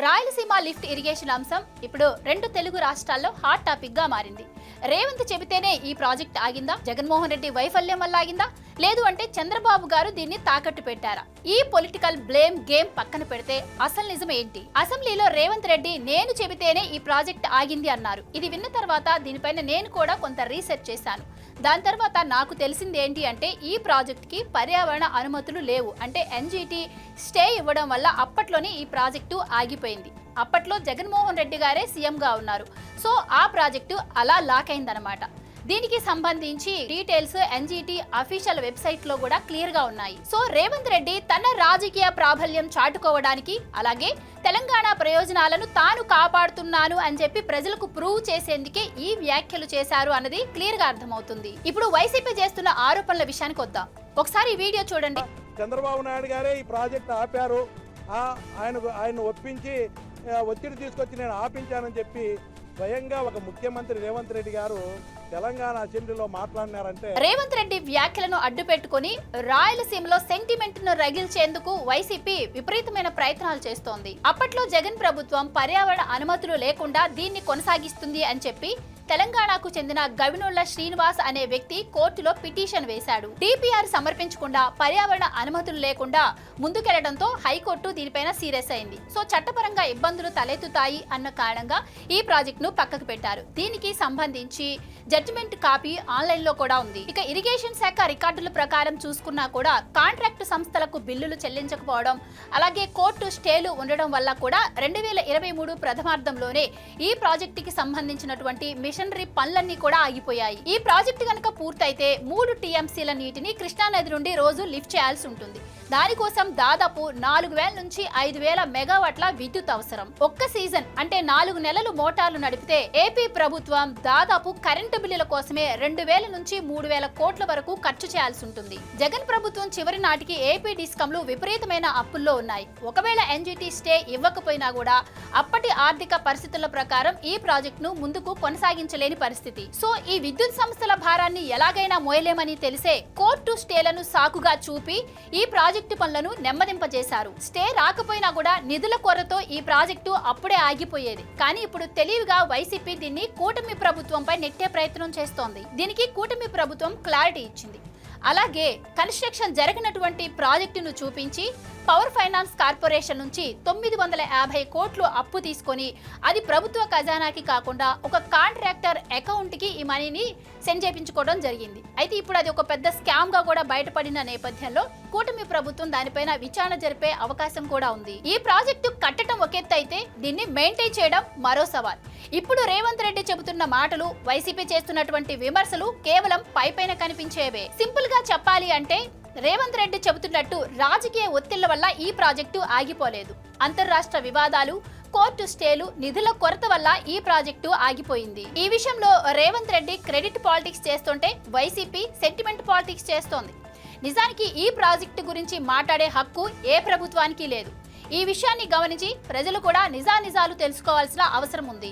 Rayalaseema lift irrigation అంశం ఇప్పుడు రెండు తెలుగు రాష్ట్రాల్లో హాట్ టాపిక్ గా మారింది. రేవంత్ చెబితేనే ఈ ప్రాజెక్ట్ ఆగిందా? జగన్మోహన్ రెడ్డి వైఫల్యం వల్ల ఆగిందా? లేదు అంటే చంద్రబాబు గారు దీన్ని తాకట్టు పెట్టారా? ఈ పొలిటికల్ బ్లేమ్ గేమ్ పక్కన పెడితే అసలు నిజం ఏంటి? అసెంబ్లీలో రేవంత్ రెడ్డి నేను చెబితేనే ఈ ప్రాజెక్ట్ ఆగింది అన్నారు. ఇది విన్న తర్వాత దీనిపైన నేను కూడా కొంత రీసెర్చ్ చేశాను. దాని తర్వాత నాకు తెలిసింది ఏంటి అంటే ఈ ప్రాజెక్ట్ కి పర్యావరణ అనుమతులు లేవు. అంటే ఎన్జిటి స్టే ఇవ్వడం వల్ల అప్పట్లోనే ఈ ప్రాజెక్టు ఆగిపోయింది. అప్పట్లో జగన్మోహన్ రెడ్డి గారే సీఎంగా ఉన్నారు. సో ఆ ప్రాజెక్టు అలా లాక్ అయిందనమాట. దీనికి సంబంధించి డీటెయిల్స్ ఎన్జిటి అఫీషియల్ వెబ్సైట్ లో కూడా క్లియర్ గా ఉన్నాయి. సో రేవంత్ రెడ్డి తన రాజకీయ ప్రాబల్యం చాటుకోవడానికి, అలాగే తెలంగాణ ప్రయోజనాలను తాను కాపాడుతున్నాను అని చెప్పి ప్రజలకు ప్రూవ్ చేసేందుకే ఈ వ్యాఖ్యలు చేశారు అన్నది క్లియర్ గా అర్థమవుతుంది. ఇప్పుడు వైసీపీ చేస్తున్న ఆరోపణల విషయానికి వద్దాం. ఒకసారి ఈ వీడియో చూడండి. చంద్రబాబు నాయుడు గారే ఈ ప్రాజెక్ట్ ఆపారు, ఆయన ఒప్పించి ఒత్తిడి తీసుకొచ్చి నేను ఆపించానని చెప్పి స్వయంగా ఒక ముఖ్యమంత్రి రేవంత్ రెడ్డి గారు తెలంగాణ అసెంబ్లీలో మాట్లాడినారంటే, రేవంత్ రెడ్డి వ్యాఖ్యలను అడ్డు పెట్టుకుని రాయలసీమలో సెంటిమెంట్ ను రగిల్చేందుకు వైసీపీ విపరీతమైన ప్రయత్నాలు చేస్తోంది. అప్పట్లో జగన్ ప్రభుత్వం పర్యావరణ అనుమతులు లేకుండా దీన్ని కొనసాగిస్తుంది అని చెప్పి తెలంగాణకు చెందిన గవినోళ్ల శ్రీనివాస్ అనే వ్యక్తి కోర్టులో పిటిషన్ వేశాడు. డిపిఆర్ సమర్పించకుండా పర్యావరణ అనుమతులు లేకుండా ముందుకెళ్లడంతో హైకోర్టు దీనిపైన సీరియస్ అయింది. సో చట్టపరంగా ఇబ్బందులు తలెత్తుతాయి అన్న కారణంగా ఈ ప్రాజెక్ట్ ను పక్కకు పెట్టారు. దీనికి సంబంధించి జడ్జిమెంట్ కాపీ ఆన్లైన్ లో కూడా ఉంది. ఇక ఇరిగేషన్ శాఖ రికార్డుల ప్రకారం చూసుకున్నా కూడా కాంట్రాక్టు సంస్థలకు బిల్లులు చెల్లించకపోవడం, అలాగే కోర్టు స్టేలు ఉండడం వల్ల కూడా 2023 ప్రథమార్థంలోనే ఈ ప్రాజెక్టుకి సంబంధించినటువంటి మిషనరీ పనులన్నీ కూడా ఆగిపోయాయి. ఈ ప్రాజెక్టు కనుక పూర్తయితే 3 టీఎంసీల నీటిని కృష్ణానది నుండి రోజు లిఫ్ట్ చేయాల్సి ఉంటుంది. దానికోసం దాదాపు 4000 నుంచి 5000 మెగావాట్ల విద్యుత్ అవసరం. ఒక్క సీజన్ అంటే 4 నెలలు మోటార్లు నడిపితే ఏపీ ప్రభుత్వం దాదాపు కరెంటు బిల్లుల కోసమే 2000 నుంచి 3000 కోట్ల వరకు ఖర్చు చేయాల్సి ఉంటుంది. జగన్ ప్రభుత్వం చివరి నాటికి ఏపీ డిస్కంలు విపరీతమైన అప్పుల్లో ఉన్నాయి. ఒకవేళ ఎన్జిటి స్టే ఇవ్వకపోయినా కూడా అప్పటి ఆర్థిక పరిస్థితుల ప్రకారం ఈ ప్రాజెక్టును ముందుకు కొనసాగించలేని పరిస్థితి. సో ఈ విద్యుత్ సంస్థల భారాన్ని ఎలాగైనా మోయలేమని తెలిసే కోర్టు స్టేలను సాకుగా చూపి ఈ ప్రాజెక్టు పనులను నెమ్మదింపజేశారు. స్టే రాకపోయినా కూడా నిధుల కొరతో ఈ ప్రాజెక్టు అప్పుడే ఆగిపోయేది. కానీ ఇప్పుడు తెలివిగా వైసీపీ దీన్ని కూటమి ప్రభుత్వంపై నెట్టే ప్రయత్నం చేస్తోంది. దీనికి కూటమి ప్రభుత్వం క్లారిటీ ఇచ్చింది. అలాగే కన్స్ట్రక్షన్ జరిగినటువంటి ప్రాజెక్టును చూపించి పవర్ ఫైనాన్స్ కార్పొరేషన్ నుంచి 950 కోట్లు అప్పు తీసుకొని అది ప్రభుత్వ ఖజానాకి కాకుండా ఒక కాంట్రాక్టర్ అకౌంట్ కి ఈ మనీని సెండ్ చేయించుకోవడం జరిగింది. అయితే ఇప్పుడు అది ఒక పెద్ద స్కామ్ గా కూడా బయటపడిన నేపథ్యంలో కూటమి ప్రభుత్వం దానిపైన విచారణ జరిపే అవకాశం కూడా ఉంది. ఈ ప్రాజెక్టు కట్టడం ఒక ఎత్తు అయితే దీన్ని మెయింటైన్ చేయడం మరో సవాల్. ఇప్పుడు రేవంత్ రెడ్డి చెబుతున్న మాటలు, వైసీపీ చేస్తున్నటువంటి విమర్శలు కేవలం పైపైన కనిపించేవే. సింపుల్ గా చెప్పాలి అంటే రేవంత్ రెడ్డి చెబుతున్నట్టు రాజకీయ ఒత్తిళ్ల వల్ల ఈ ప్రాజెక్టు ఆగిపోలేదు. అంతర్రాష్ట్ర వివాదాలు, కోర్టు స్టేలు, నిధుల కొరత వల్ల ఈ ప్రాజెక్టు ఆగిపోయింది. ఈ విషయంలో రేవంత్ రెడ్డి క్రెడిట్ పాలిటిక్స్ చేస్తుంటే వైసీపీ సెంటిమెంట్ పాలిటిక్స్ చేస్తోంది. నిజానికి ఈ ప్రాజెక్టు గురించి మాట్లాడే హక్కు ఏ ప్రభుత్వానికి లేదు. ఈ విషయాన్ని గమనించి ప్రజలు కూడా నిజానిజాలు తెలుసుకోవాల్సిన అవసరం ఉంది.